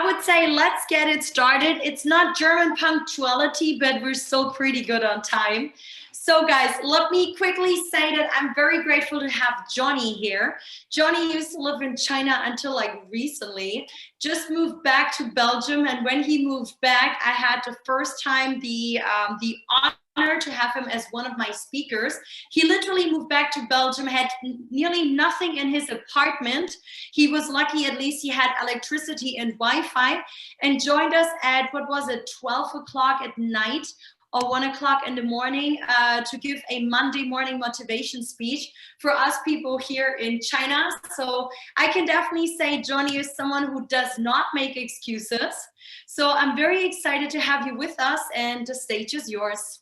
would say let's get it started. It's not German punctuality, but we're still pretty good on time. So guys, let me quickly say that I'm very grateful to have Johnny here. Johnny used to live in China until like recently, just moved back to Belgium. And when he moved back, I had the first time the honor to have him as one of my speakers. He literally moved back to Belgium, had nearly nothing in his apartment. He was lucky, at least he had electricity and Wi-Fi, and joined us at, what was it, 12 o'clock at night or 1 o'clock in the morning to give a Monday morning motivation speech for us people here in China. So I can definitely say Johnny is someone who does not make excuses. So I'm very excited to have you with us, and the stage is yours.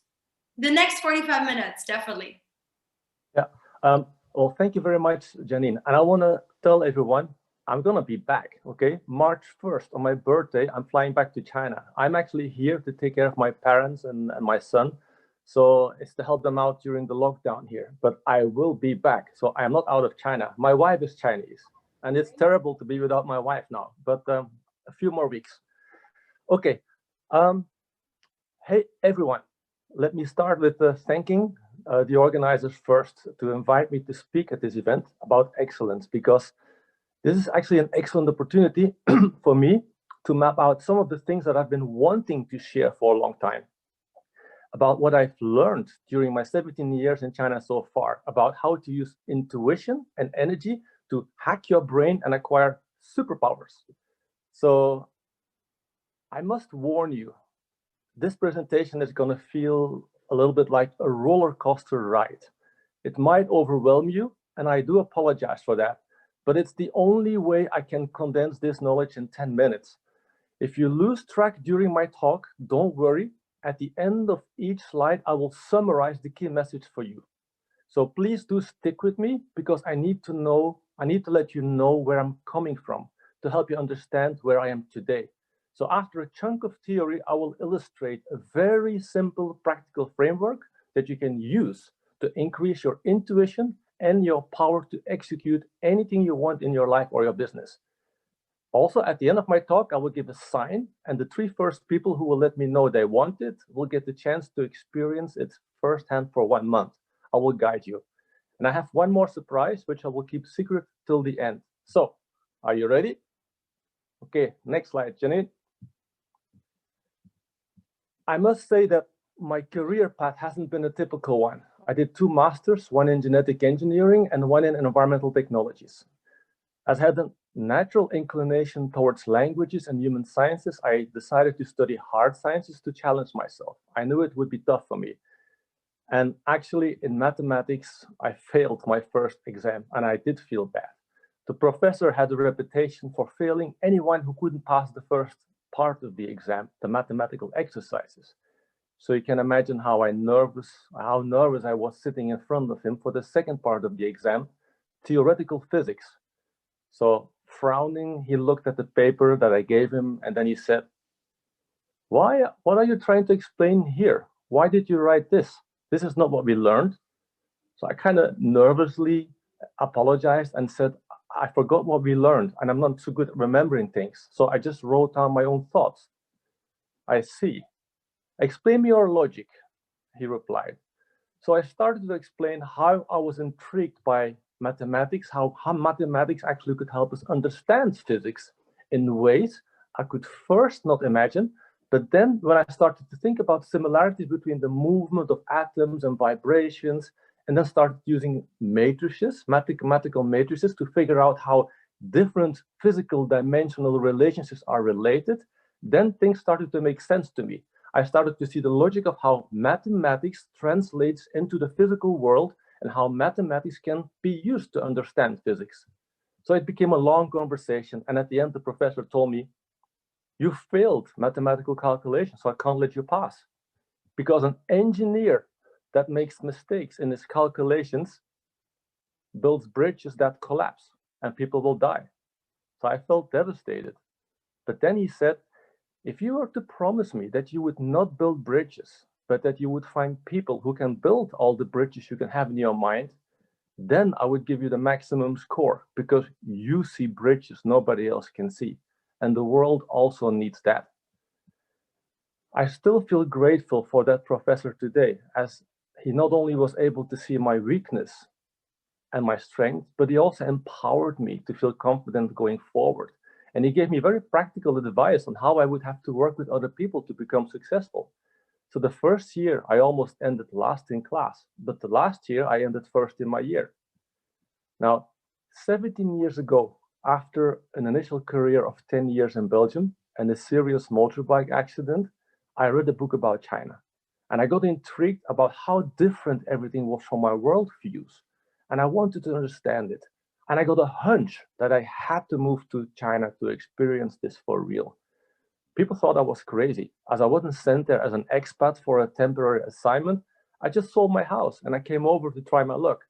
The next 45 minutes, definitely. Yeah. Well, thank you very much, Janine. And I want to tell everyone, I'm going to be back, okay? March 1st, on my birthday, I'm flying back to China. I'm actually here to take care of my parents and my son. So it's to help them out during the lockdown here. But I will be back. So I am not out of China. My wife is Chinese. And it's terrible to be without my wife now. But a few more weeks. Okay. Hey, everyone. Let me start with thanking the organizers first to invite me to speak at this event about excellence, because this is actually an excellent opportunity for me to map out some of the things that I've been wanting to share for a long time about what I've learned during my 17 years in China so far, about how to use intuition and energy to hack your brain and acquire superpowers. So I must warn you, this presentation is going to feel a little bit like a roller coaster ride. It might overwhelm you, and I do apologize for that, but it's the only way I can condense this knowledge in 10 minutes. If you lose track during my talk, don't worry. At the end of each slide, I will summarize the key message for you. So please do stick with me, because I need to let you know where I'm coming from to help you understand where I am today. So after a chunk of theory, I will illustrate a very simple practical framework that you can use to increase your intuition and your power to execute anything you want in your life or your business. Also, at the end of my talk, I will give a sign, and the 3 first people who will let me know they want it will get the chance to experience it firsthand for 1 month. I will guide you. And I have one more surprise, which I will keep secret till the end. So, are you ready? Okay, next slide, Janine. I must say that my career path hasn't been a typical one. I did 2 masters, one in genetic engineering and one in environmental technologies. As I had a natural inclination towards languages and human sciences, I decided to study hard sciences to challenge myself. I knew it would be tough for me. And actually, in mathematics, I failed my first exam, and I did feel bad. The professor had a reputation for failing anyone who couldn't pass the first part of the exam, the mathematical exercises. So you can imagine how nervous I was sitting in front of him for the second part of the exam, theoretical physics. So frowning, he looked at the paper that I gave him, and then he said, what are you trying to explain here? Why did you write this? This is not what we learned. So I kind of nervously apologized and said, I forgot what we learned, and I'm not so good at remembering things. So I just wrote down my own thoughts. I see. Explain me your logic, he replied. So I started to explain how I was intrigued by mathematics, how mathematics actually could help us understand physics in ways I could first not imagine. But then when I started to think about similarities between the movement of atoms and vibrations, and then started using matrices, mathematical matrices, to figure out how different physical dimensional relationships are related, then things started to make sense to me. I started to see the logic of how mathematics translates into the physical world and how mathematics can be used to understand physics. So it became a long conversation, and at the end, the professor told me, you failed mathematical calculations, so I can't let you pass. Because an engineer that makes mistakes in his calculations builds bridges that collapse and people will die. So I felt devastated. But then he said, if you were to promise me that you would not build bridges, but that you would find people who can build all the bridges you can have in your mind, then I would give you the maximum score, because you see bridges nobody else can see. and the world also needs that. I still feel grateful for that professor today, as he not only was able to see my weakness and my strength, but he also empowered me to feel confident going forward. And he gave me very practical advice on how I would have to work with other people to become successful. So the first year, I almost ended last in class, but the last year, I ended first in my year. Now, 17 years ago, after an initial career of 10 years in Belgium and a serious motorbike accident, I read a book about China. And I got intrigued about how different everything was from my worldviews. And I wanted to understand it. And I got a hunch that I had to move to China to experience this for real. People thought I was crazy, as I wasn't sent there as an expat for a temporary assignment. I just sold my house and I came over to try my luck.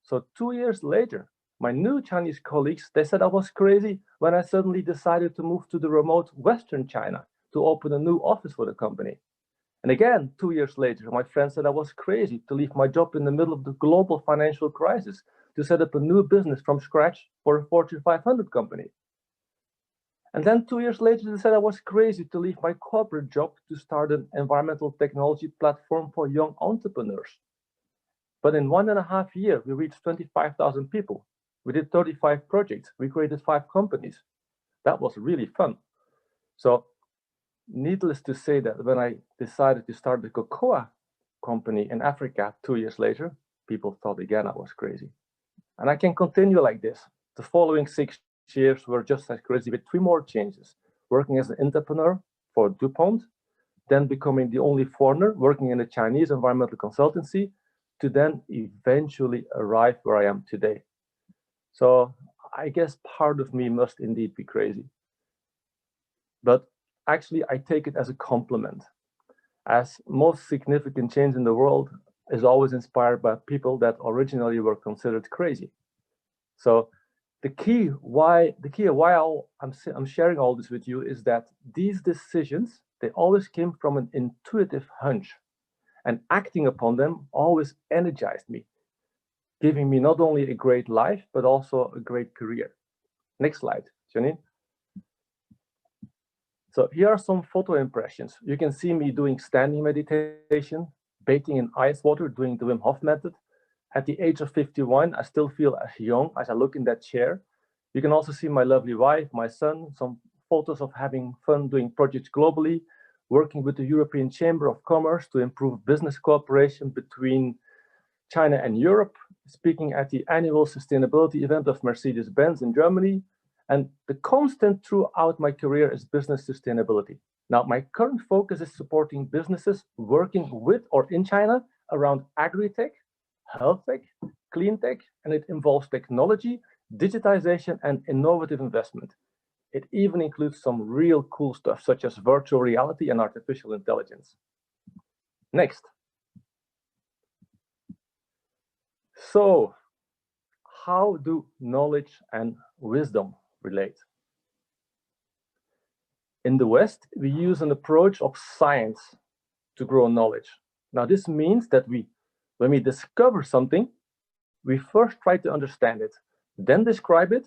So 2 years later, my new Chinese colleagues, they said I was crazy when I suddenly decided to move to the remote Western China to open a new office for the company. And again, 2 years later, my friends said I was crazy to leave my job in the middle of the global financial crisis to set up a new business from scratch for a Fortune 500 company. And then 2 years later, they said I was crazy to leave my corporate job to start an environmental technology platform for young entrepreneurs. But in 1.5 years, we reached 25,000 people. We did 35 projects. We created 5 companies. That was really fun. So needless to say that when I decided to start the cocoa company in Africa 2 years later, people thought again I was crazy. And I can continue like this. The following 6 years were just as crazy with 3 more changes. Working as an entrepreneur for DuPont, then becoming the only foreigner working in a Chinese environmental consultancy, to then eventually arrive where I am today. So I guess part of me must indeed be crazy. But actually, I take it as a compliment, as most significant change in the world is always inspired by people that originally were considered crazy. So the key why I'm sharing all this with you is that these decisions, they always came from an intuitive hunch, and acting upon them always energized me, giving me not only a great life, but also a great career. Next slide, Janine. So here are some photo impressions. You can see me doing standing meditation, bathing in ice water, doing the Wim Hof method. At the age of 51, I still feel as young as I look in that chair. You can also see my lovely wife, my son, some photos of having fun doing projects globally, working with the European Chamber of Commerce to improve business cooperation between China and Europe, speaking at the annual sustainability event of Mercedes-Benz in Germany. And the constant throughout my career is business sustainability. Now, my current focus is supporting businesses working with or in China around agri-tech, health tech, clean tech, and it involves technology, digitization, and innovative investment. It even includes some real cool stuff, such as virtual reality and artificial intelligence. Next. So, how do knowledge and wisdom relate? In the West, we use an approach of science to grow knowledge. Now, this means that when we discover something, we first try to understand it, then describe it,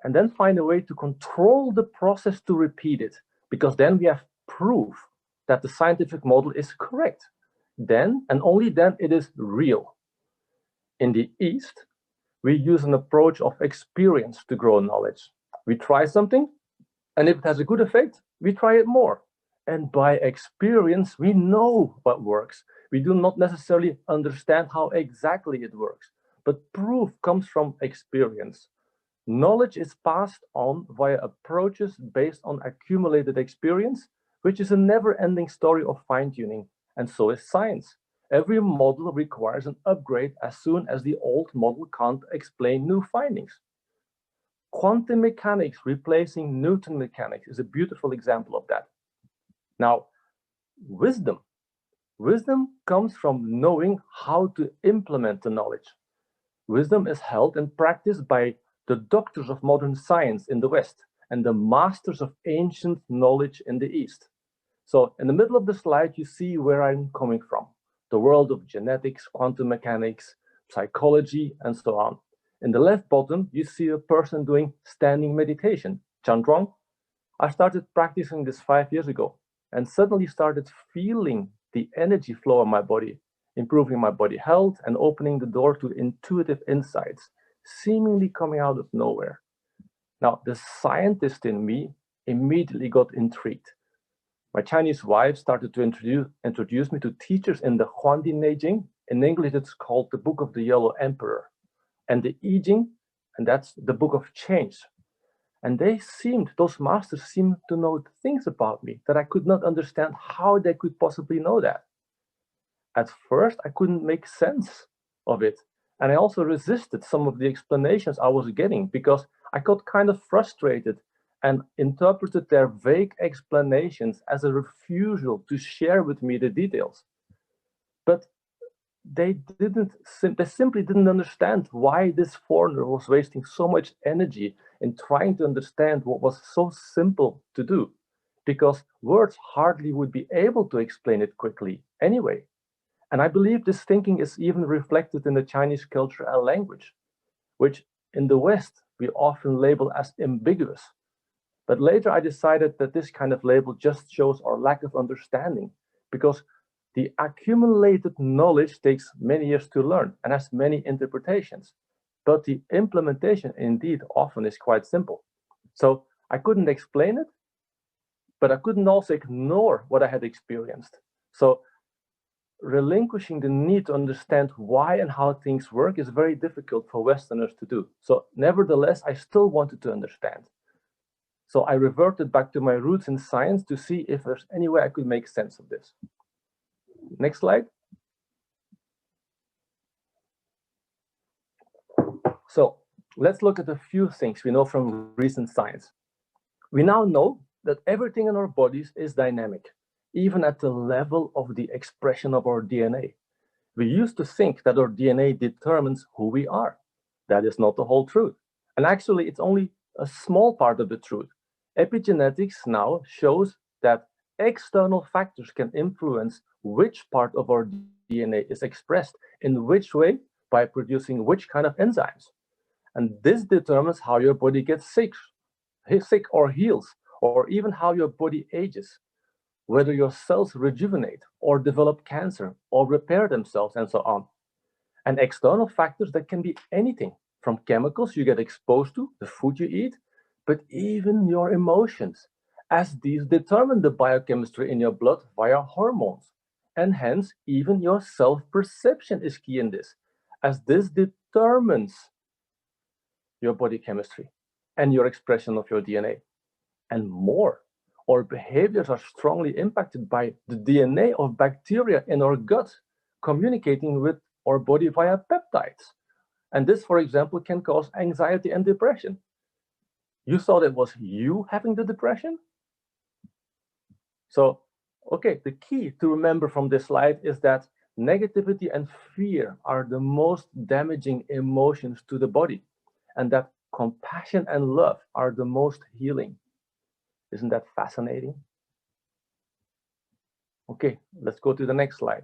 and then find a way to control the process to repeat it, because then we have proof that the scientific model is correct. Then, and only then, it is real. In the East, we use an approach of experience to grow knowledge. We try something, and if it has a good effect, we try it more. And by experience, we know what works. We do not necessarily understand how exactly it works, but proof comes from experience. Knowledge is passed on via approaches based on accumulated experience, which is a never-ending story of fine-tuning, and so is science. Every model requires an upgrade as soon as the old model can't explain new findings. Quantum mechanics replacing Newton mechanics is a beautiful example of that. Now, wisdom. Wisdom comes from knowing how to implement the knowledge. Wisdom is held and practiced by the doctors of modern science in the West and the masters of ancient knowledge in the East. So in the middle of the slide, you see where I'm coming from. The world of genetics, quantum mechanics, psychology, and so on. In the left bottom, you see a person doing standing meditation, Chandrong. I started practicing this 5 years ago and suddenly started feeling the energy flow in my body, improving my body health and opening the door to intuitive insights, seemingly coming out of nowhere. Now, the scientist in me immediately got intrigued. My Chinese wife started to introduce me to teachers in the Huangdi Neijing. In English, it's called the Book of the Yellow Emperor, and the I Ching, and that's the Book of Change. And those masters seemed to know things about me that I could not understand how they could possibly know that. At first, I couldn't make sense of it. And I also resisted some of the explanations I was getting because I got kind of frustrated and interpreted their vague explanations as a refusal to share with me the details. But they simply didn't understand why this foreigner was wasting so much energy in trying to understand what was so simple to do, because words hardly would be able to explain it quickly anyway. And I believe this thinking is even reflected in the Chinese culture and language, which in the West we often label as ambiguous. But later I decided that this kind of label just shows our lack of understanding, because the accumulated knowledge takes many years to learn and has many interpretations. But the implementation indeed often is quite simple. So I couldn't explain it, but I couldn't also ignore what I had experienced. So relinquishing the need to understand why and how things work is very difficult for Westerners to do. So nevertheless, I still wanted to understand. So I reverted back to my roots in science to see if there's any way I could make sense of this. Next slide. So let's look at a few things we know from recent science. We now know that everything in our bodies is dynamic, even at the level of the expression of our DNA. We used to think that our DNA determines who we are. That is not the whole truth. And actually, it's only a small part of the truth. Epigenetics now shows that external factors can influence which part of our DNA is expressed in which way by producing which kind of enzymes. And this determines how your body gets sick or heals, or even how your body ages, whether your cells rejuvenate or develop cancer or repair themselves and so on. And external factors that can be anything from chemicals you get exposed to, the food you eat, but even your emotions, as these determine the biochemistry in your blood via hormones. And hence, even your self-perception is key in this, as this determines your body chemistry and your expression of your DNA. And more, our behaviors are strongly impacted by the DNA of bacteria in our gut, communicating with our body via peptides. And this, for example, can cause anxiety and depression. You thought it was you having the depression? So, okay, the key to remember from this slide is that negativity and fear are the most damaging emotions to the body, and that compassion and love are the most healing. Isn't that fascinating? Okay, let's go to the next slide.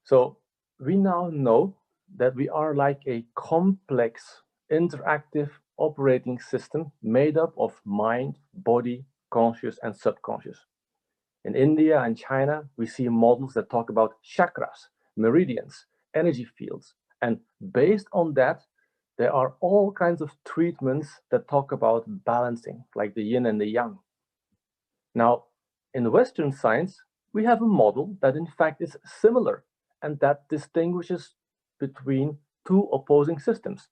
So we now know that we are like a complex, interactive operating system made up of mind, body, conscious, and subconscious. In India and China, we see models that talk about chakras, meridians, energy fields. And based on that, there are all kinds of treatments that talk about balancing, like the yin and the yang. Now, in Western science, we have a model that in fact is similar and that distinguishes between two opposing systems,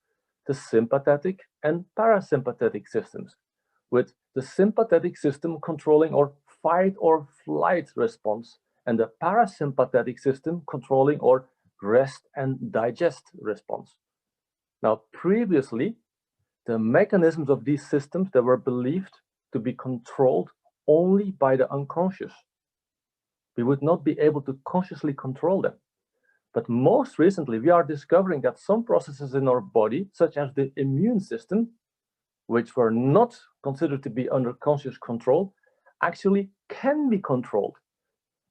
the sympathetic and parasympathetic systems, with the sympathetic system controlling our fight or flight response and the parasympathetic system controlling our rest and digest response. Now, previously, the mechanisms of these systems that were believed to be controlled only by the unconscious. We would not be able to consciously control them. But most recently, we are discovering that some processes in our body, such as the immune system, which were not considered to be under conscious control, actually can be controlled.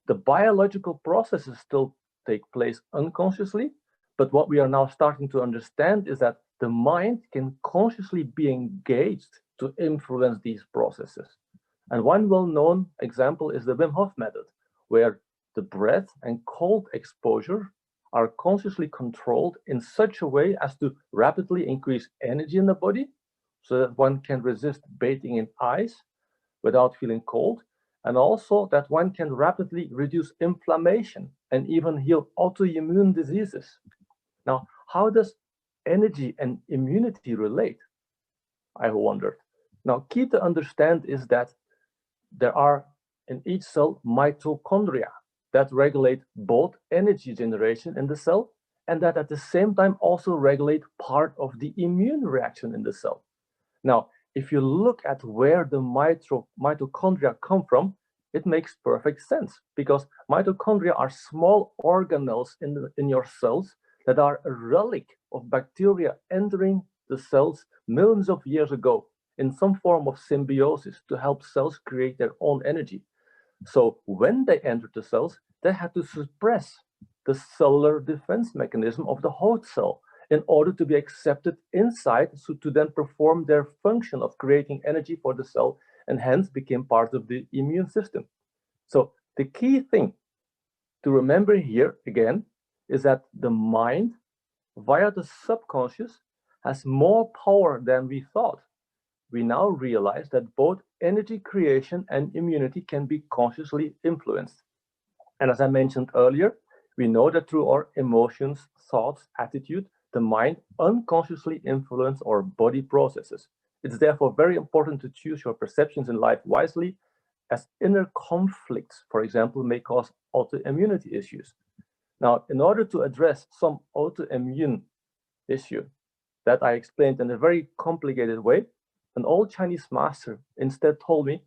The biological processes still take place unconsciously, but what we are now starting to understand is that the mind can consciously be engaged to influence these processes. And one well-known example is the Wim Hof method, where the breath and cold exposure are consciously controlled in such a way as to rapidly increase energy in the body so that one can resist bathing in ice without feeling cold, and also that one can rapidly reduce inflammation and even heal autoimmune diseases. Now, how does energy and immunity relate? I wondered. Now, key to understand is that there are in each cell mitochondria that regulate both energy generation in the cell and that at the same time also regulate part of the immune reaction in the cell. Now, if you look at where the mitochondria come from, it makes perfect sense because mitochondria are small organelles in your cells that are a relic of bacteria entering the cells millions of years ago in some form of symbiosis to help cells create their own energy. So when they entered the cells, they had to suppress the cellular defense mechanism of the host cell in order to be accepted inside, so to then perform their function of creating energy for the cell and hence became part of the immune system. So the key thing to remember here again is that the mind via the subconscious has more power than we thought. We now realize that both energy creation and immunity can be consciously influenced. And as I mentioned earlier, we know that through our emotions, thoughts, attitude, the mind unconsciously influences our body processes. It's therefore very important to choose your perceptions in life wisely, as inner conflicts, for example, may cause autoimmunity issues. Now, in order to address some autoimmune issue that I explained in a very complicated way, an old Chinese master instead told me,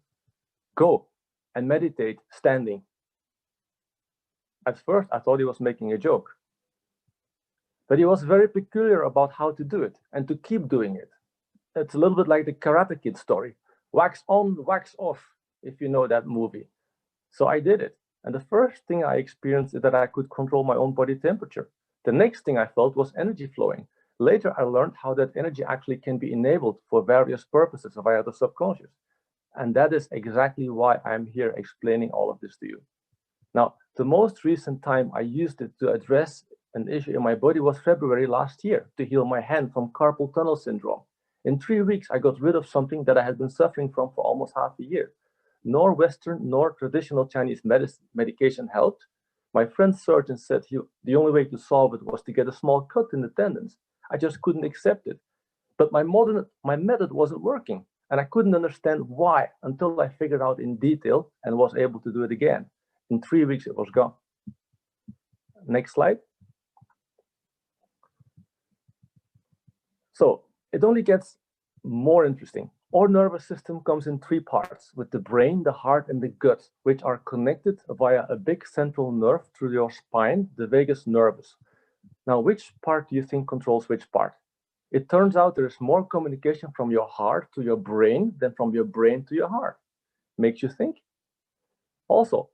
go and meditate standing. At first, I thought he was making a joke, but he was very peculiar about how to do it and to keep doing it. It's a little bit like the Karate Kid story, wax on, wax off, if you know that movie. So I did it. And the first thing I experienced is that I could control my own body temperature. The next thing I felt was energy flowing. Later, I learned how that energy actually can be enabled for various purposes via the subconscious. And that is exactly why I'm here explaining all of this to you. Now, the most recent time I used it to address an issue in my body was February last year to heal my hand from carpal tunnel syndrome. In 3 weeks, I got rid of something that I had been suffering from for almost half a year. Nor Western nor traditional Chinese medication helped. My friend's surgeon said the only way to solve it was to get a small cut in the tendons. I just couldn't accept it. But my method wasn't working, and I couldn't understand why until I figured out in detail and was able to do it again. In 3 weeks, it was gone. Next slide. So it only gets more interesting. Our nervous system comes in 3 parts, with the brain, the heart, and the gut, which are connected via a big central nerve through your spine, the vagus nervus. Now, which part do you think controls which part? It turns out there is more communication from your heart to your brain than from your brain to your heart. Makes you think? Also,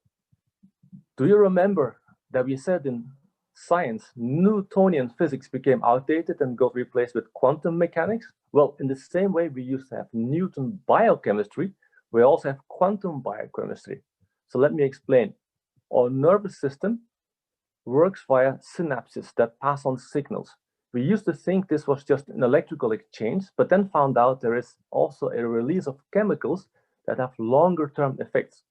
do you remember that we said in science, Newtonian physics became outdated and got replaced with quantum mechanics? Well, in the same way we used to have Newton biochemistry, we also have quantum biochemistry. So let me explain. Our nervous system works via synapses that pass on signals. We used to think this was just an electrical exchange, but then found out there is also a release of chemicals that have longer-term effects.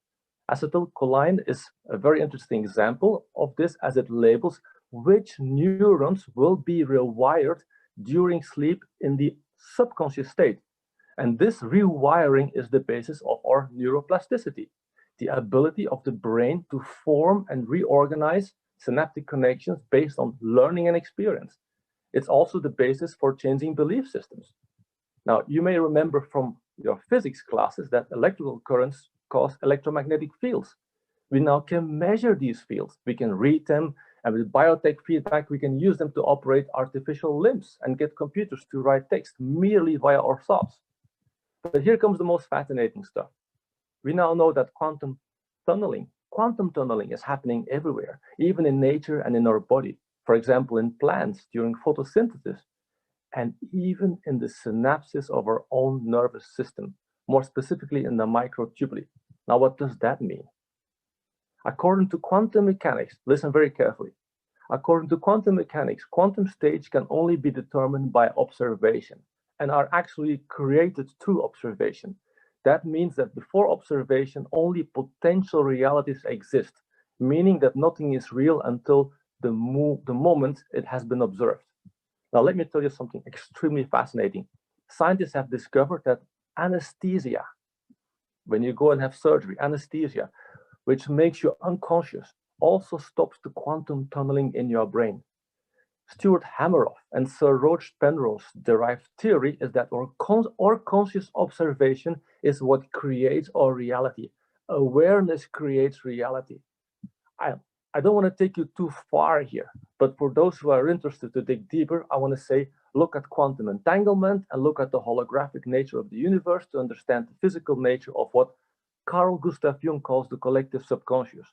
Acetylcholine is a very interesting example of this, as it labels which neurons will be rewired during sleep in the subconscious state. And this rewiring is the basis of our neuroplasticity, the ability of the brain to form and reorganize synaptic connections based on learning and experience. It's also the basis for changing belief systems. Now, you may remember from your physics classes that electrical currents cause electromagnetic fields. We now can measure these fields. We can read them, and with biotech feedback, we can use them to operate artificial limbs and get computers to write text merely via our thoughts. But here comes the most fascinating stuff. We now know that quantum tunneling is happening everywhere, even in nature and in our body. For example, in plants during photosynthesis. and even in the synapses of our own nervous system, more specifically in the microtubule. Now, what does that mean? According to quantum mechanics, listen very carefully. According to quantum mechanics, quantum states can only be determined by observation and are actually created through observation. That means that before observation, only potential realities exist, meaning that nothing is real until the moment it has been observed. Now, let me tell you something extremely fascinating. Scientists have discovered that anesthesia, when you go and have surgery, anesthesia, which makes you unconscious, also stops the quantum tunneling in your brain. Stuart Hameroff and Sir Roach Penrose's derived theory is that our conscious observation is what creates our reality. Awareness creates reality. I don't want to take you too far here, but for those who are interested to dig deeper, I want to say, look at quantum entanglement and look at the holographic nature of the universe to understand the physical nature of what Carl Gustav Jung calls the collective subconscious.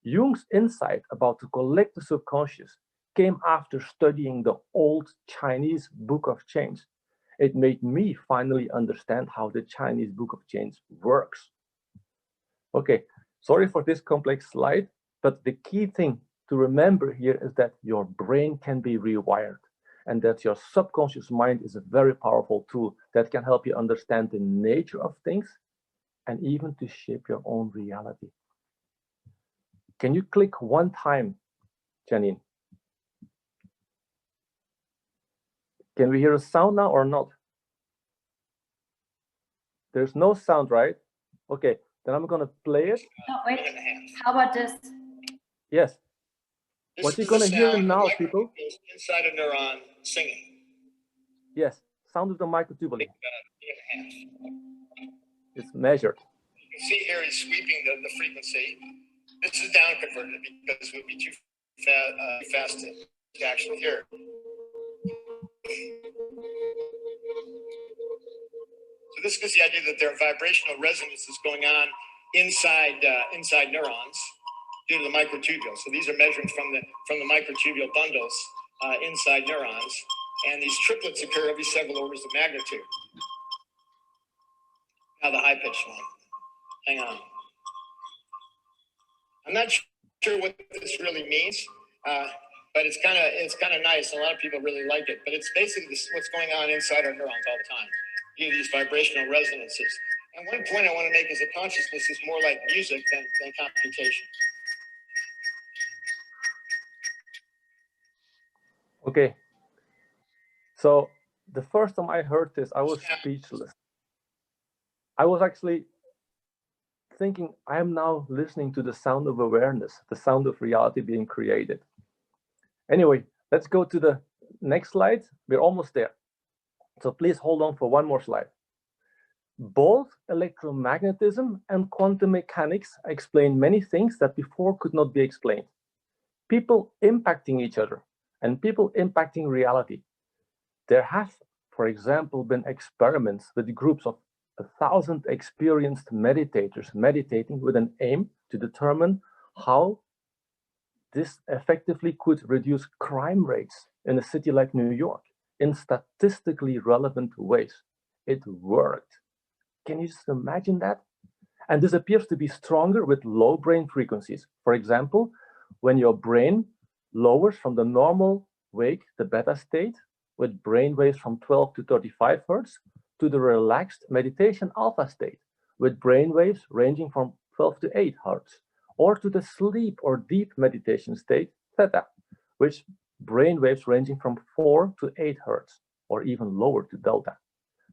Jung's insight about the collective subconscious came after studying the old Chinese Book of Change. It made me finally understand how the Chinese Book of Change works. Okay, sorry for this complex slide, but the key thing to remember here is that your brain can be rewired and that your subconscious mind is a very powerful tool that can help you understand the nature of things and even to shape your own reality. Can you click one time, Janine? Can we hear a sound now or not? There's no sound, right? Okay, then I'm gonna play it. Oh, wait, how about this? Yes. What you're gonna hear now, people? Inside a neuron singing. Yes, sound of the microtubule. It's measured. You can see here he's sweeping the frequency. This is down converted because it would be too fast to actually hear. So this gives the idea that there are vibrational resonances going on inside neurons due to the microtubule. So these are measurements from the microtubule bundles inside neurons, and these triplets occur every several orders of magnitude. Now the high pitched one. Hang on. I'm not sure what this really means, but it's kind of nice. A lot of people really like it. But it's basically what's going on inside our neurons all the time. You know, these vibrational resonances. And one point I want to make is that consciousness is more like music than computation. Okay. So the first time I heard this, I was speechless. I was actually thinking, I am now listening to the sound of awareness, the sound of reality being created. Anyway, let's go to the next slide. We're almost there. So please hold on for one more slide. Both electromagnetism and quantum mechanics explain many things that before could not be explained. People impacting each other and people impacting reality. There have, for example, been experiments with groups of 1,000 experienced meditators meditating with an aim to determine how this effectively could reduce crime rates in a city like New York in statistically relevant ways. It worked. Can you just imagine that? And this appears to be stronger with low brain frequencies. For example, when your brain lowers from the normal wake, the beta state, with brain waves from 12 to 35 hertz, to the relaxed meditation alpha state, with brain waves ranging from 12 to 8 hertz, or to the sleep or deep meditation state, theta, which brain waves ranging from 4 to 8 hertz, or even lower to delta.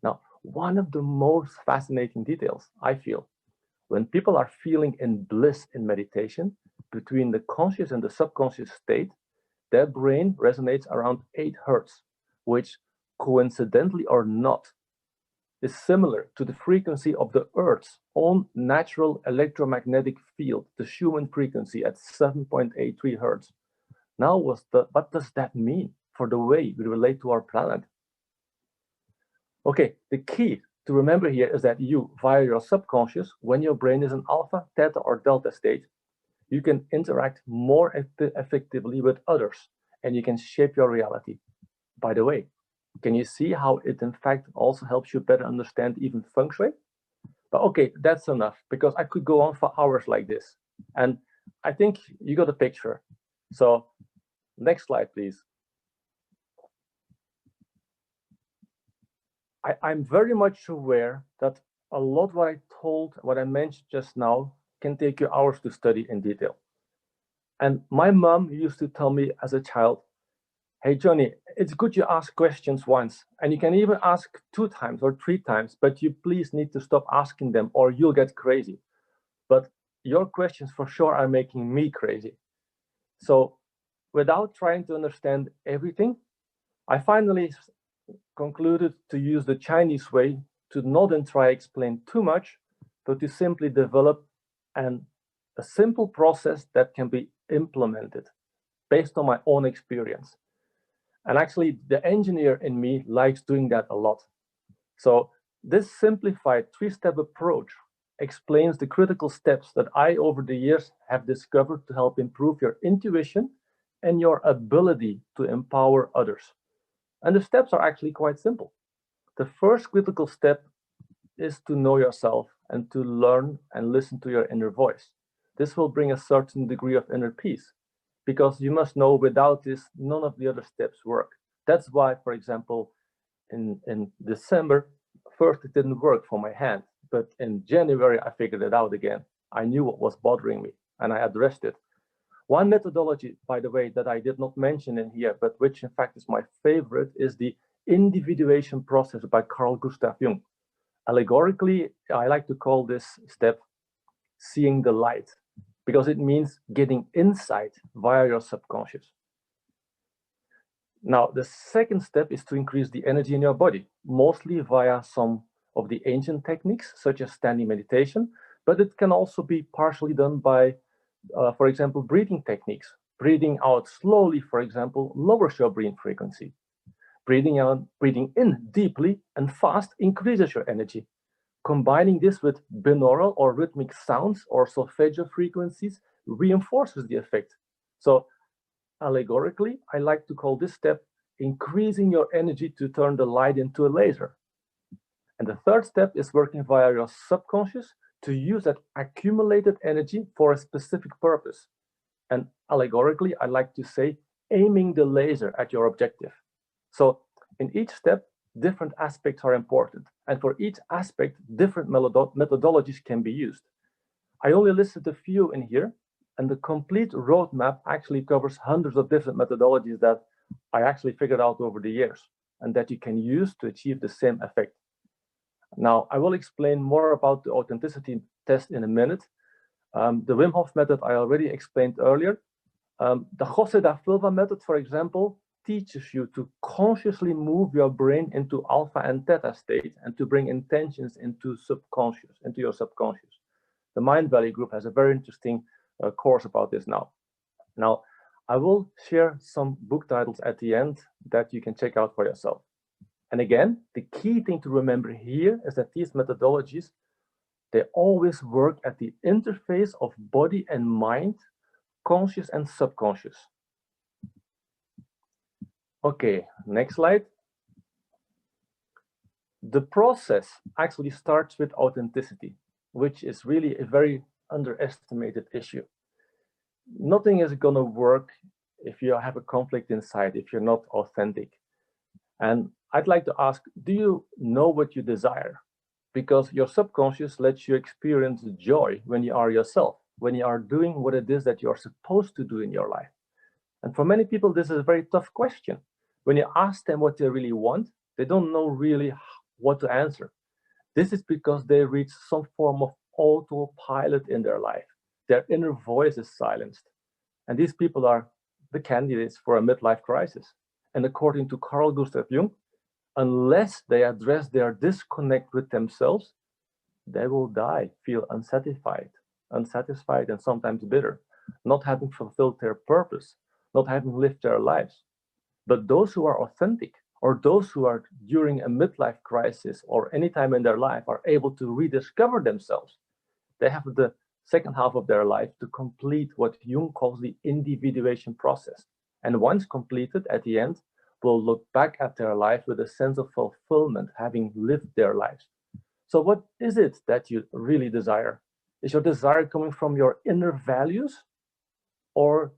Now, one of the most fascinating details, I feel, when people are feeling in bliss in meditation, between the conscious and the subconscious state, their brain resonates around 8 hertz, which, coincidentally or not, is similar to the frequency of the Earth's own natural electromagnetic field, the Schumann frequency at 7.83 hertz. Now, what does that mean for the way we relate to our planet? Okay, the key to remember here is that you, via your subconscious, when your brain is in alpha, theta, or delta state, you can interact more effectively with others, and you can shape your reality. By the way, Can you see how it in fact also helps you better understand even feng shui? But okay, that's enough, because I could go on for hours like this. And I think you got a picture. So next slide, please. I'm very much aware that a lot what I mentioned just now can take you hours to study in detail. And my mom used to tell me as a child, hey, Johnny, it's good you ask questions once, and you can even ask 2 times or 3 times, but you please need to stop asking them or you'll get crazy. But your questions for sure are making me crazy. So without trying to understand everything, I finally concluded to use the Chinese way, to not then try explain too much, but to simply develop a simple process that can be implemented based on my own experience. And actually, the engineer in me likes doing that a lot. So this simplified 3-step approach explains the critical steps that I, over the years, have discovered to help improve your intuition and your ability to empower others. And the steps are actually quite simple. The first critical step is to know yourself and to learn and listen to your inner voice. This will bring a certain degree of inner peace, because you must know without this, none of the other steps work. That's why, for example, in December, first it didn't work for my hand, but in January, I figured it out again. I knew what was bothering me and I addressed it. One methodology, by the way, that I did not mention in here, but which in fact is my favorite, is the individuation process by Carl Gustav Jung. Allegorically, I like to call this step seeing the light, because it means getting insight via your subconscious. Now, the second step is to increase the energy in your body, mostly via some of the ancient techniques, such as standing meditation, but it can also be partially done by, for example, breathing techniques. Breathing out slowly, for example, lowers your breathing frequency. Breathing in deeply and fast increases your energy. Combining this with binaural or rhythmic sounds or solfeggio frequencies reinforces the effect. So allegorically, I like to call this step increasing your energy to turn the light into a laser. And the third step is working via your subconscious to use that accumulated energy for a specific purpose. And allegorically, I like to say aiming the laser at your objective. So in each step, different aspects are important. And for each aspect, different methodologies can be used. I only listed a few in here, and the complete roadmap actually covers hundreds of different methodologies that I actually figured out over the years and that you can use to achieve the same effect. Now, I will explain more about the authenticity test in a minute. The Wim Hof method I already explained earlier. The Jose da Silva method, for example, teaches you to consciously move your brain into alpha and theta state and to bring intentions into your subconscious. The Mind Valley group has a very interesting course about this now. Now, I will share some book titles at the end that you can check out for yourself. And again, the key thing to remember here is that these methodologies, they always work at the interface of body and mind, conscious and subconscious. Okay, next slide. The process actually starts with authenticity, which is really a very underestimated issue. Nothing is going to work if you have a conflict inside, if you're not authentic. And I'd like to ask, do you know what you desire? Because your subconscious lets you experience joy when you are yourself, when you are doing what it is that you're supposed to do in your life. And for many people, this is a very tough question. When you ask them what they really want, they don't know really what to answer. This is because they reach some form of autopilot in their life. Their inner voice is silenced. And these people are the candidates for a midlife crisis. And according to Carl Gustav Jung, unless they address their disconnect with themselves, they will die, feel unsatisfied and sometimes bitter, not having fulfilled their purpose, not having lived their lives. But those who are authentic, or those who are during a midlife crisis or any time in their life are able to rediscover themselves, they have the second half of their life to complete what Jung calls the individuation process. And once completed at the end, will look back at their life with a sense of fulfillment, having lived their lives. So what is it that you really desire? Is your desire coming from your inner values, or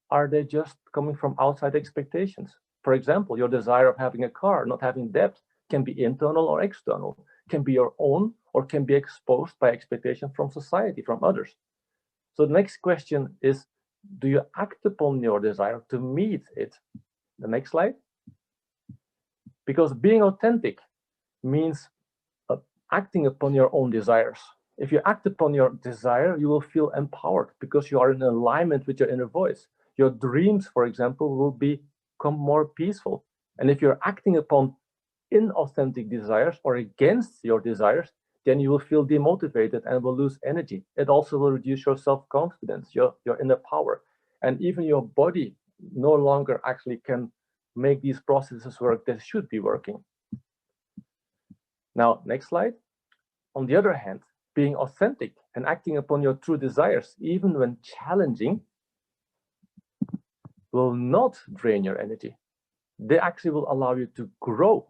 are they just coming from outside expectations? For example, your desire of having a car, not having debt, can be internal or external, can be your own, or can be exposed by expectation from society, from others. So the next question is, do you act upon your desire to meet it? The next slide. Because being authentic means acting upon your own desires. If you act upon your desire, you will feel empowered because you are in alignment with your inner voice. Your dreams, for example, will become more peaceful. And if you're acting upon inauthentic desires or against your desires, then you will feel demotivated and will lose energy. It also will reduce your self-confidence, your inner power. And even your body no longer actually can make these processes work that should be working. Now, next slide. On the other hand, being authentic and acting upon your true desires, even when challenging, will not drain your energy. They actually will allow you to grow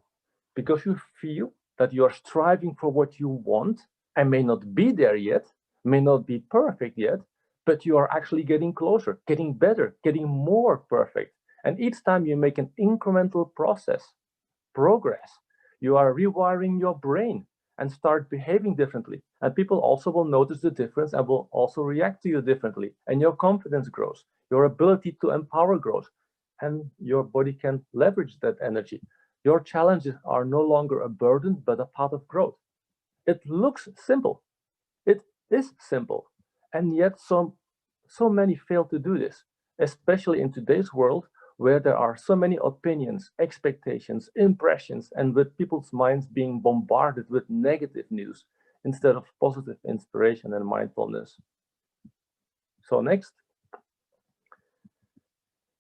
because you feel that you are striving for what you want and may not be there yet, may not be perfect yet, but you are actually getting closer, getting better, getting more perfect. And each time you make an incremental progress, you are rewiring your brain and start behaving differently. And people also will notice the difference and will also react to you differently. And your confidence grows, your ability to empower grows, and your body can leverage that energy. Your challenges are no longer a burden, but a path of growth. It looks simple. It is simple. And yet so many fail to do this, especially in today's world where there are so many opinions, expectations, impressions, and with people's minds being bombarded with negative news instead of positive inspiration and mindfulness. So next,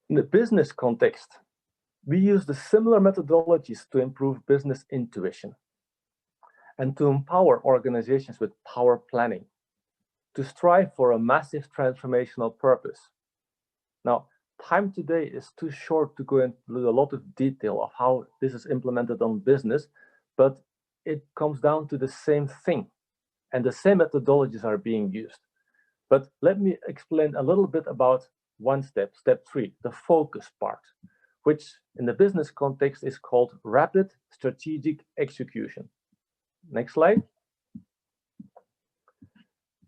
in the business context, we use the similar methodologies to improve business intuition and to empower organizations with power planning, to strive for a massive transformational purpose. Now, time today is too short to go into a lot of detail of how this is implemented on business, but it comes down to the same thing, and the same methodologies are being used. But let me explain a little bit about one step, step 3, the focus part, which in the business context is called rapid strategic execution. Next slide.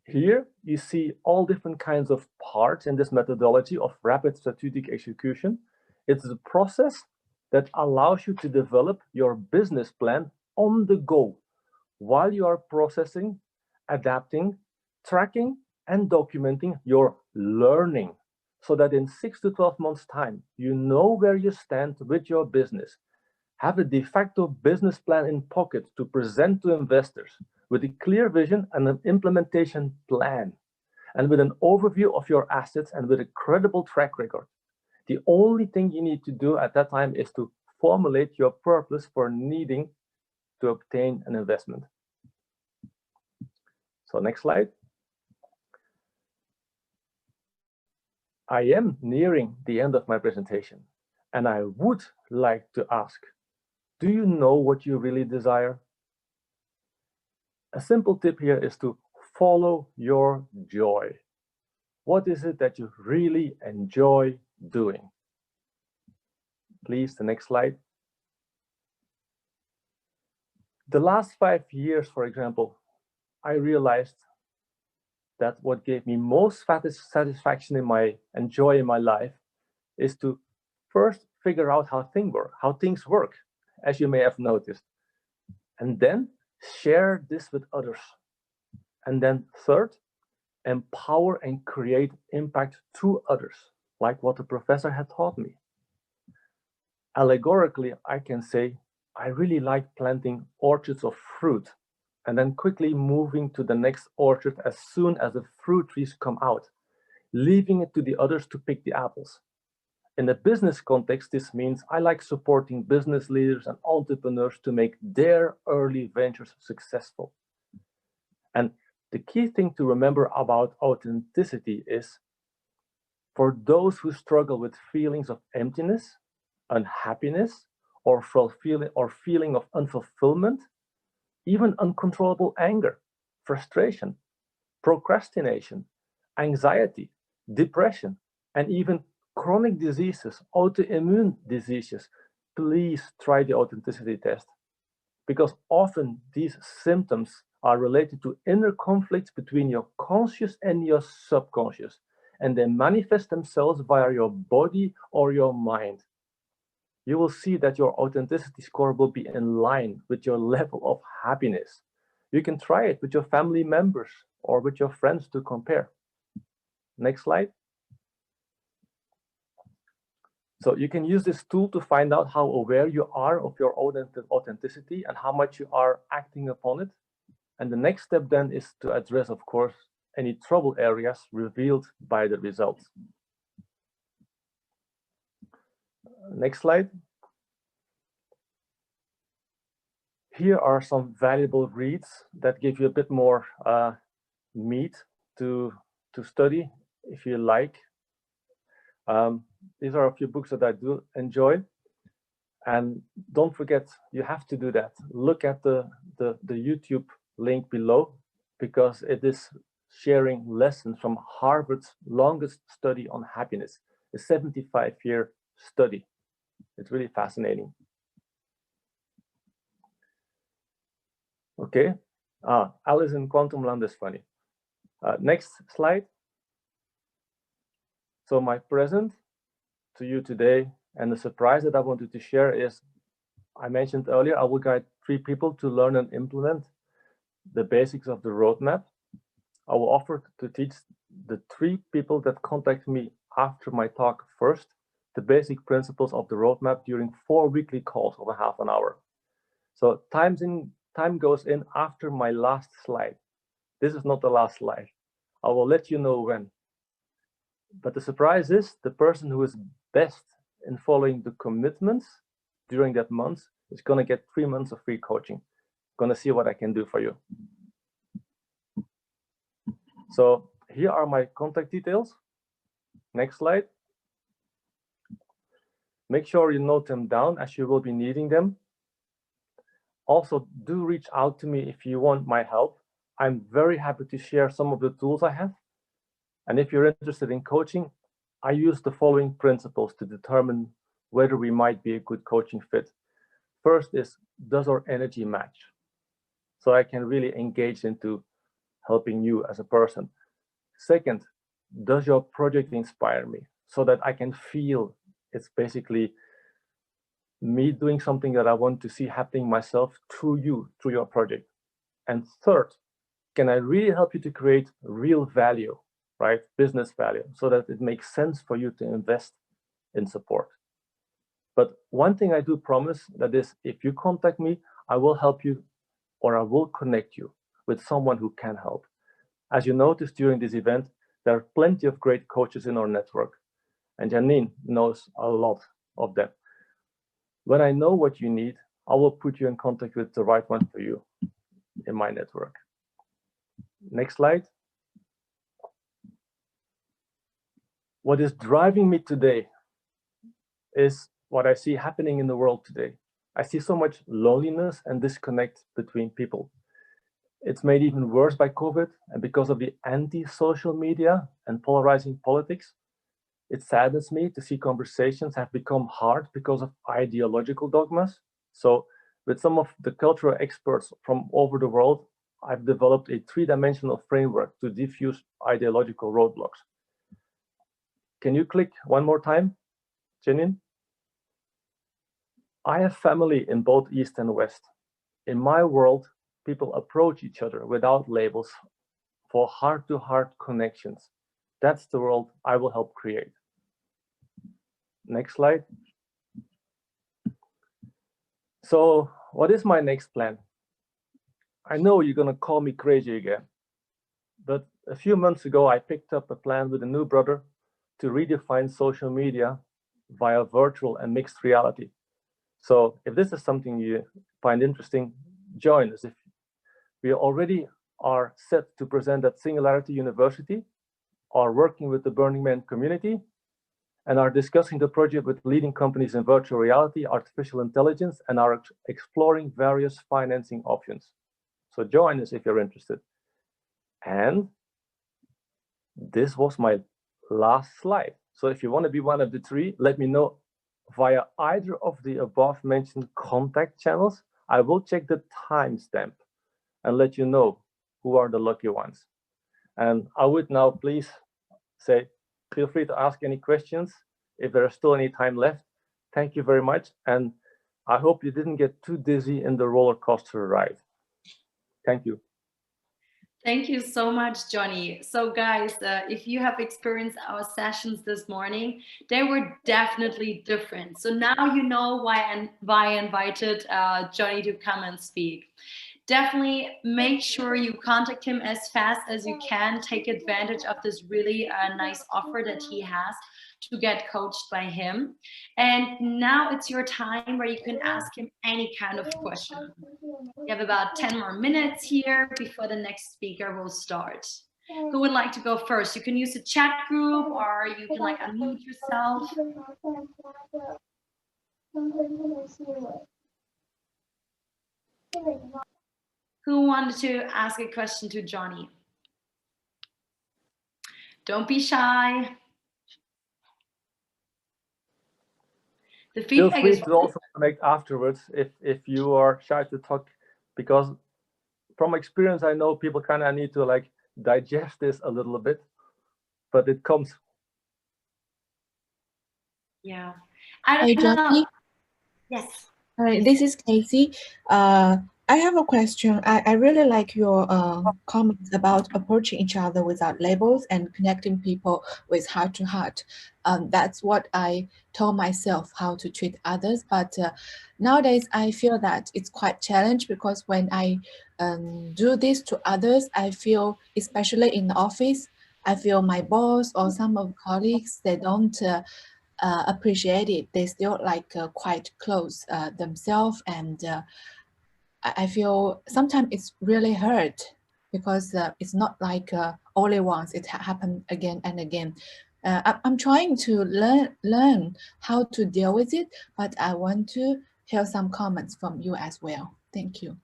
Here you see all different kinds of parts in this methodology of rapid strategic execution. It's a process that allows you to develop your business plan on the go while you are processing, adapting, tracking, and documenting your learning, so that in 6 to 12 months' time, you know where you stand with your business. Have a de facto business plan in pocket to present to investors with a clear vision and an implementation plan, and with an overview of your assets and with a credible track record. The only thing you need to do at that time is to formulate your purpose for needing to obtain an investment. So next slide. I am nearing the end of my presentation, and I would like to ask, do you know what you really desire? A simple tip here is to follow your joy. What is it that you really enjoy doing? Please, the next slide. The last 5 years, for example, I realized that what gave me most satisfaction and joy in my life is to first figure out how things work, as you may have noticed, and then share this with others. And then third, empower and create impact through others, like what the professor had taught me. Allegorically, I can say, I really like planting orchards of fruit and then quickly moving to the next orchard as soon as the fruit trees come out, leaving it to the others to pick the apples. In the business context, this means I like supporting business leaders and entrepreneurs to make their early ventures successful. And the key thing to remember about authenticity is, for those who struggle with feelings of emptiness, unhappiness, or feeling of unfulfillment, even uncontrollable anger, frustration, procrastination, anxiety, depression, and even chronic diseases, autoimmune diseases, please try the authenticity test. Because often these symptoms are related to inner conflicts between your conscious and your subconscious, and they manifest themselves via your body or your mind. You will see that your authenticity score will be in line with your level of happiness. You can try it with your family members or with your friends to compare. Next slide. So you can use this tool to find out how aware you are of your authenticity and how much you are acting upon it. And the next step then is to address, of course, any trouble areas revealed by the results. Next slide. Here are some valuable reads that give you a bit more meat to study if you like. These are a few books that I do enjoy. And don't forget, you have to do that. Look at the YouTube link below, because it is sharing lessons from Harvard's longest study on happiness, a 75-year study. It's really fascinating. Okay, Alice in Quantum Land is funny. Next slide. So my present to you today, and the surprise that I wanted to share is, I mentioned earlier, I will guide 3 people to learn and implement the basics of the roadmap. I will offer to teach the 3 people that contact me after my talk first, the basic principles of the roadmap during 4 weekly calls of a half an hour. So time goes in after my last slide. This is not the last slide. I will let you know when. But the surprise is, the person who is best in following the commitments during that month is going to get 3 months of free coaching. Going to see what I can do for you. So here are my contact details. Next slide. Make sure you note them down, as you will be needing them. Also, do reach out to me if you want my help. I'm very happy to share some of the tools I have. And if you're interested in coaching, I use the following principles to determine whether we might be a good coaching fit. First is, does our energy match? So I can really engage into helping you as a person. Second, does your project inspire me? So that I can feel it's basically me doing something that I want to see happening myself through you, through your project. And third, can I really help you to create real value, right? Business value, so that it makes sense for you to invest in support. But one thing I do promise, that is, if you contact me, I will help you, or I will connect you with someone who can help. As you noticed during this event, there are plenty of great coaches in our network, and Janine knows a lot of them. When I know what you need, I will put you in contact with the right one for you in my network. Next slide. What is driving me today is what I see happening in the world today. I see so much loneliness and disconnect between people. It's made even worse by COVID, and because of the anti-social media and polarizing politics. It saddens me to see conversations have become hard because of ideological dogmas. So with some of the cultural experts from over the world, I've developed a 3-dimensional framework to diffuse ideological roadblocks. Can you click one more time, Janine? I have family in both East and West. In my world, people approach each other without labels for heart-to-heart connections. That's the world I will help create. Next slide. So what is my next plan? I know you're going to call me crazy again, but a few months ago, I picked up a plan with a new brother to redefine social media via virtual and mixed reality. So if this is something you find interesting, join us. If we already are set to present at Singularity University, are working with the Burning Man community, and are discussing the project with leading companies in virtual reality, artificial intelligence, and are exploring various financing options. So join us if you're interested. And this was my last slide. So if you want to be one of the three, let me know via either of the above mentioned contact channels. I will check the timestamp and let you know who are the lucky ones. And I would now please say, feel free to ask any questions if there is still any time left. Thank you very much. And I hope you didn't get too dizzy in the roller coaster ride. Thank you. Thank you so much, Johnny. So guys, if you have experienced our sessions this morning, they were definitely different. So now you know why I invited Johnny to come and speak. Definitely make sure you contact him as fast as you can. Take advantage of this really nice offer that he has to get coached by him. And now it's your time where you can ask him any kind of question. We have about 10 more minutes here before the next speaker will start. Who would like to go first? You can use the chat group or you can like unmute yourself. Who wanted to ask a question to Johnny? Don't be shy. The feedback Feel free to also connect afterwards if you are shy to talk, because from experience, I know people kind of need to like digest this a little bit, but it comes. Yeah. Hey, Johnny. Yes. Hi, this is Casey. I have a question. I really like your comments about approaching each other without labels and connecting people with heart to heart. That's what I told myself how to treat others. But nowadays, I feel that it's quite challenging because when I do this to others, I feel, especially in the office, I feel my boss or some of colleagues, they don't appreciate it. They still like quite close themselves, and I feel sometimes it's really hurt because it's not like only once. It happened again and again. I'm trying to learn how to deal with it, but I want to hear some comments from you as well. Thank you.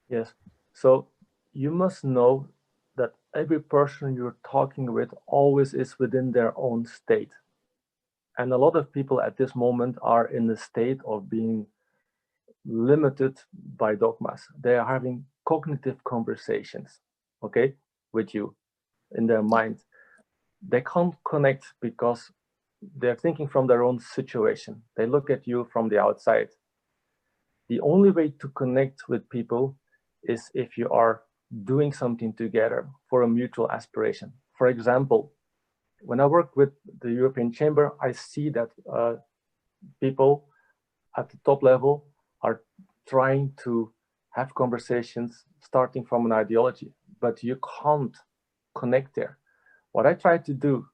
Yes. So you must know that every person you're talking with always is within their own state. And a lot of people at this moment are in the state of being limited by dogmas. They are having cognitive conversations, okay, with you in their mind. They can't connect because they're thinking from their own situation. They look at you from the outside. The only way to connect with people is if you are doing something together for a mutual aspiration. For example, when I work with the European Chamber, I see that people at the top level are trying to have conversations starting from an ideology, but you can't connect there. What I try to do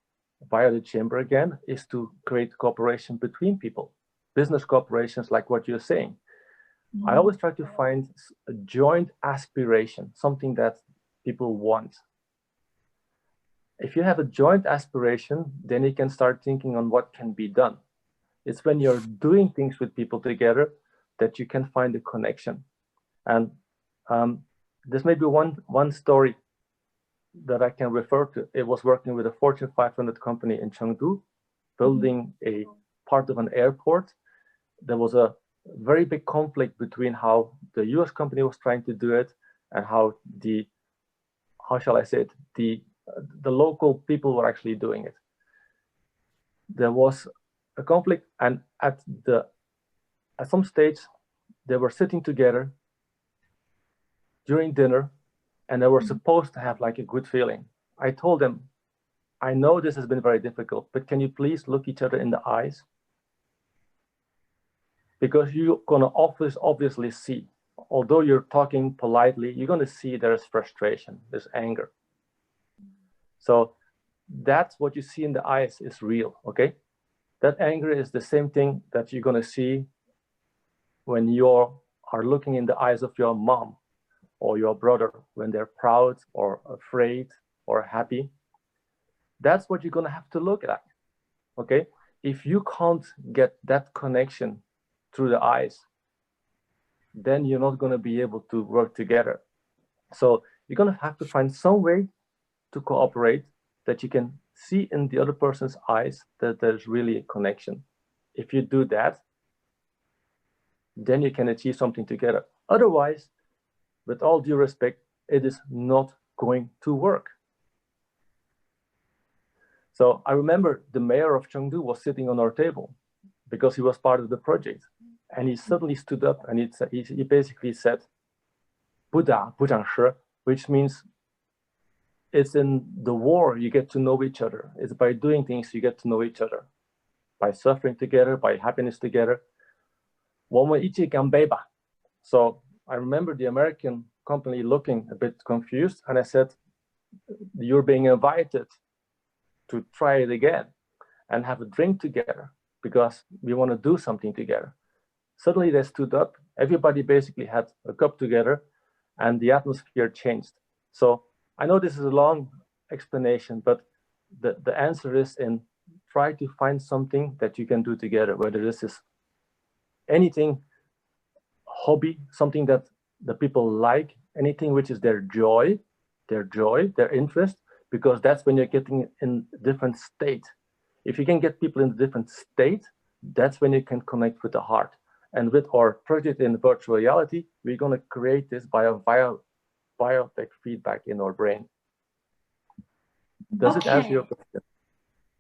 via the Chamber again is to create cooperation between people, business cooperations like what you're saying. Mm-hmm. I always try to find a joint aspiration, something that people want. If you have a joint aspiration, then you can start thinking on what can be done. It's when you're doing things with people together that you can find a connection. And this may be one story that I can refer to. It was working with a Fortune 500 company in Chengdu, building a part of an airport. There was a very big conflict between how the US company was trying to do it and how shall I say it, the local people were actually doing it. There was a conflict, and at some stage, they were sitting together during dinner, and they were supposed to have like a good feeling. I told them, I know this has been very difficult, but can you please look each other in the eyes? Because you're gonna obviously see, although you're talking politely, you're gonna see there's frustration, there's anger. So that's what you see in the eyes is real, okay? That anger is the same thing that you're gonna see when you are looking in the eyes of your mom or your brother when they're proud or afraid or happy. That's what you're gonna have to look at. okay? If you can't get that connection through the eyes, then you're not going to be able to work together. So you're going to have to find some way to cooperate that you can see in the other person's eyes that there's really a connection. If you do that, then you can achieve something together. Otherwise, with all due respect, it is not going to work. So I remember the mayor of Chengdu was sitting on our table because he was part of the project. And he suddenly stood up and he basically said, Buddha, which means it's in the war you get to know each other. It's by doing things you get to know each other. By suffering together, by happiness together. So I remember the American company looking a bit confused, and I said, you're being invited to try it again and have a drink together because we want to do something together. Suddenly they stood up, everybody basically had a cup together, and the atmosphere changed. So I know this is a long explanation, but the answer is in try to find something that you can do together, whether this is anything, hobby, something that the people like, anything which is their joy, their interest, because that's when you're getting in a different state. If you can get people in a different state, that's when you can connect with the heart. And with our project in virtual reality, we're going to create this via biotech feedback in our brain. Does it answer your question?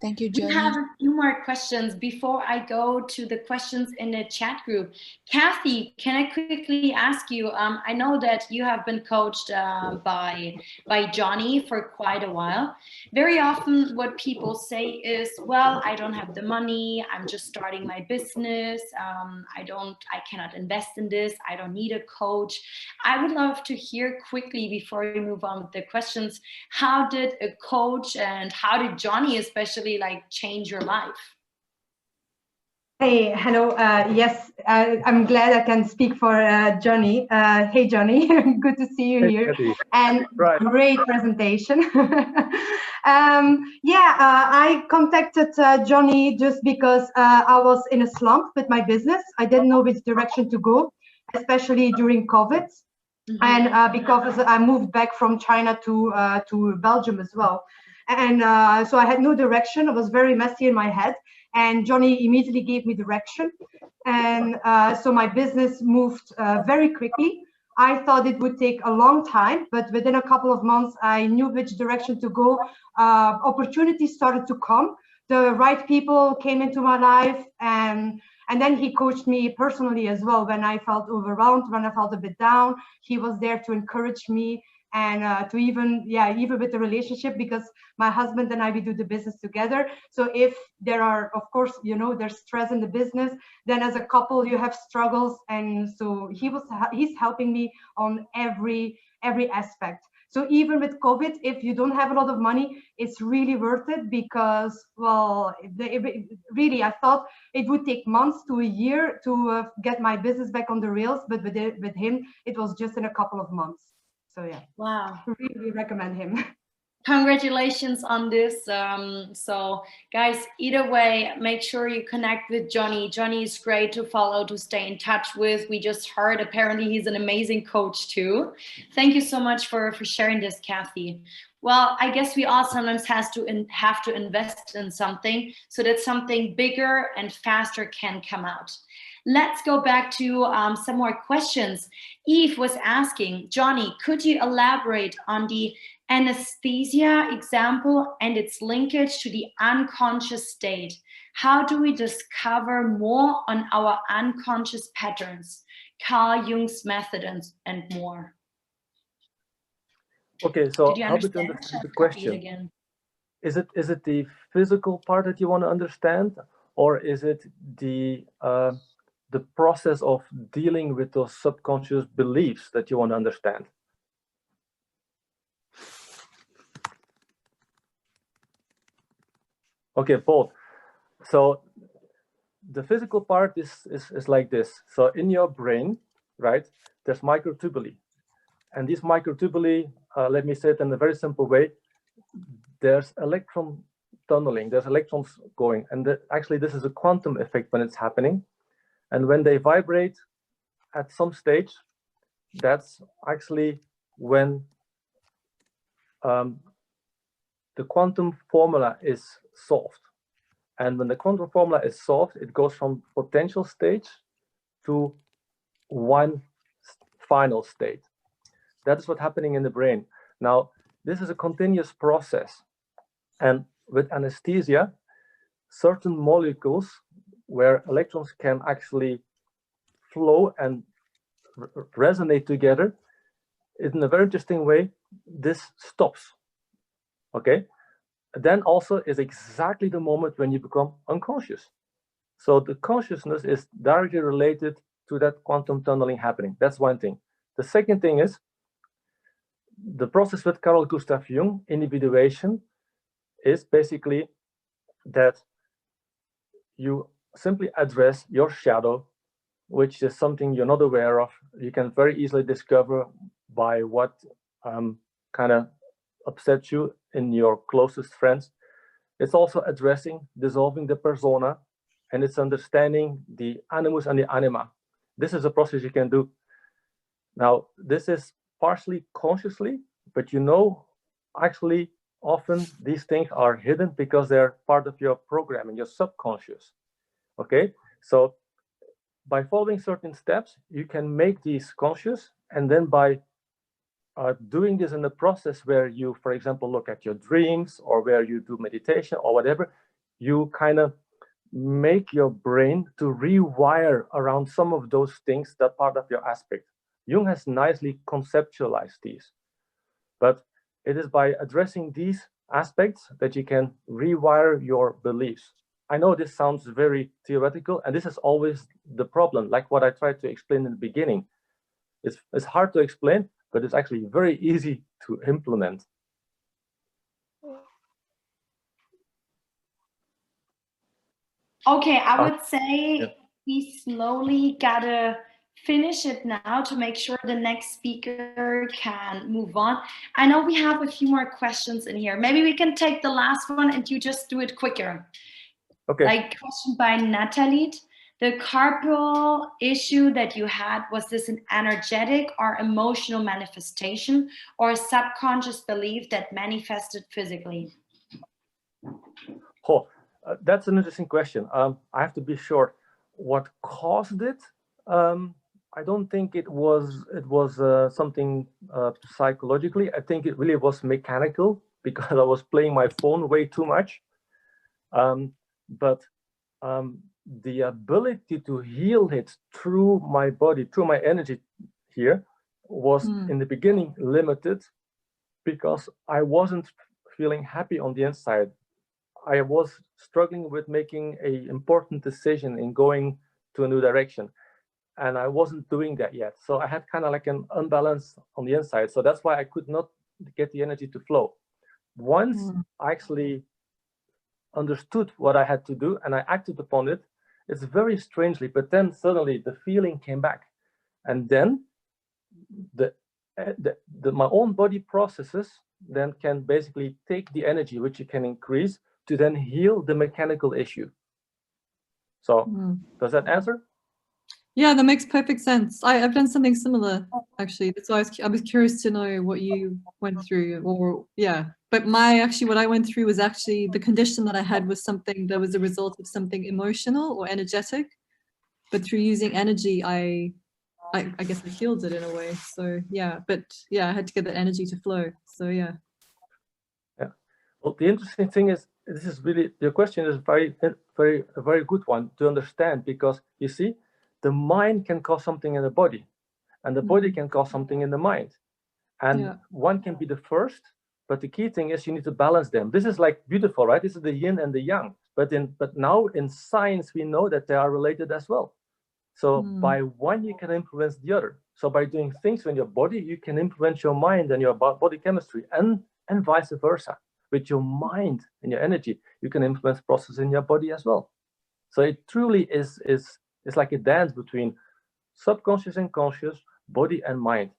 Thank you, We Johnny. have a few more questions before I go to the questions in the chat group. Kathy, can I quickly ask you, I know that you have been coached by Johnny for quite a while. Very often what people say is, well, I don't have the money, I'm just starting my business, I cannot invest in this, I don't need a coach. I would love to hear quickly before we move on with the questions, how did a coach and how did Johnny especially like change your life? Hey, hello. Yes, I'm glad I can speak for Johnny. Hey, Johnny, good to see you here. Eddie. And Right. Great presentation. I contacted Johnny just because I was in a slump with my business. I didn't know which direction to go, especially during COVID. Mm-hmm. And because I moved back from China to Belgium as well. And so I had no direction. It was very messy in my head. And Johnny immediately gave me direction. And so my business moved very quickly. I thought it would take a long time, but within a couple of months, I knew which direction to go. Opportunities started to come. The right people came into my life, and then he coached me personally as well. When I felt overwhelmed, when I felt a bit down, he was there to encourage me and to even with the relationship, because my husband and I, we do the business together. So if there are, of course, there's stress in the business, then as a couple you have struggles, and so he's helping me on every aspect. So even with COVID, if you don't have a lot of money, it's really worth it, because, well, really, I thought it would take months to a year to get my business back on the rails, but with him, it was just in a couple of months. So yeah, wow, really recommend him. Congratulations on this. So guys, either way, make sure you connect with Johnny. Johnny is great to follow, to stay in touch with. We just heard apparently he's an amazing coach too. Thank you so much for sharing this, Kathy. Well, I guess we all sometimes have to invest in something so that something bigger and faster can come out. Let's go back to some more questions. Eve was asking, Johnny, could you elaborate on the anesthesia example and its linkage to the unconscious state? How do we discover more on our unconscious patterns? Carl Jung's method and more. Okay, so help me to understand the question. Is it the physical part that you want to understand, or is it the process of dealing with those subconscious beliefs that you want to understand? Okay, both. So the physical part is like this. So in your brain, right, there's microtubuli. And these microtubuli, let me say it in a very simple way, there's electron tunneling. There's electrons going, and actually this is a quantum effect when it's happening. And when they vibrate at some stage, that's actually when the quantum formula is solved. And when the quantum formula is solved, it goes from potential stage to one final state. That is what's happening in the brain. Now, this is a continuous process. And with anesthesia, certain molecules where electrons can actually flow and resonate together, in a very interesting way, this stops. Okay? Then also is exactly the moment when you become unconscious. So the consciousness is directly related to that quantum tunneling happening. That's one thing. The second thing is the process with Carl Gustav Jung, individuation, is basically that you simply address your shadow, which is something you're not aware of. You can very easily discover by what kind of upsets you in your closest friends. It's also addressing, dissolving the persona, and it's understanding the animus and the anima. This is a process you can do. Now, this is partially consciously, but you know, actually, often these things are hidden because they're part of your programming, your subconscious. Okay, so by following certain steps, you can make these conscious, and then by doing this in the process where you, for example, look at your dreams or where you do meditation or whatever, you kind of make your brain to rewire around some of those things that part of your aspect. Jung has nicely conceptualized these, but it is by addressing these aspects that you can rewire your beliefs. I know this sounds very theoretical, and this is always the problem, like what I tried to explain in the beginning. It's hard to explain, but it's actually very easy to implement. Okay, I would say we slowly gotta finish it now to make sure the next speaker can move on. I know we have a few more questions in here. Maybe we can take the last one and you just do it quicker. Okay. Like question by Natalie. The carpal issue that you had, was this an energetic or emotional manifestation or a subconscious belief that manifested physically? Oh, that's an interesting question. I have to be sure what caused it. I don't think it was something psychologically. I think it really was mechanical because I was playing my phone way too much. But the ability to heal it through my body, through my energy here, was in the beginning limited because I wasn't feeling happy on the inside. I was struggling with making an important decision in going to a new direction, and I wasn't doing that yet. So I had kind of like an unbalance on the inside. So that's why I could not get the energy to flow. Once I actually understood what I had to do and I acted upon it, it's very strangely, but then suddenly the feeling came back, and then my own body processes then can basically take the energy, which you can increase, to then heal the mechanical issue. So does that answer? Yeah, that makes perfect sense. I've done something similar, actually. That's why I was curious to know what you went through, or yeah. But what I went through was actually the condition that I had was something that was a result of something emotional or energetic. But through using energy, I guess I healed it in a way. So yeah, but yeah, I had to get that energy to flow. So yeah. Yeah. Well, the interesting thing is, this is really, your question is a very good one to understand, because you see, the mind can cause something in the body, and the body can cause something in the mind. And one can be the first, but the key thing is you need to balance them. This is like beautiful, right? This is the yin and the yang. But now in science, we know that they are related as well. So by one, you can influence the other. So by doing things in your body, you can influence your mind and your body chemistry, and vice versa. With your mind and your energy, you can influence processes in your body as well. So it truly is like a dance between subconscious and conscious, body and mind.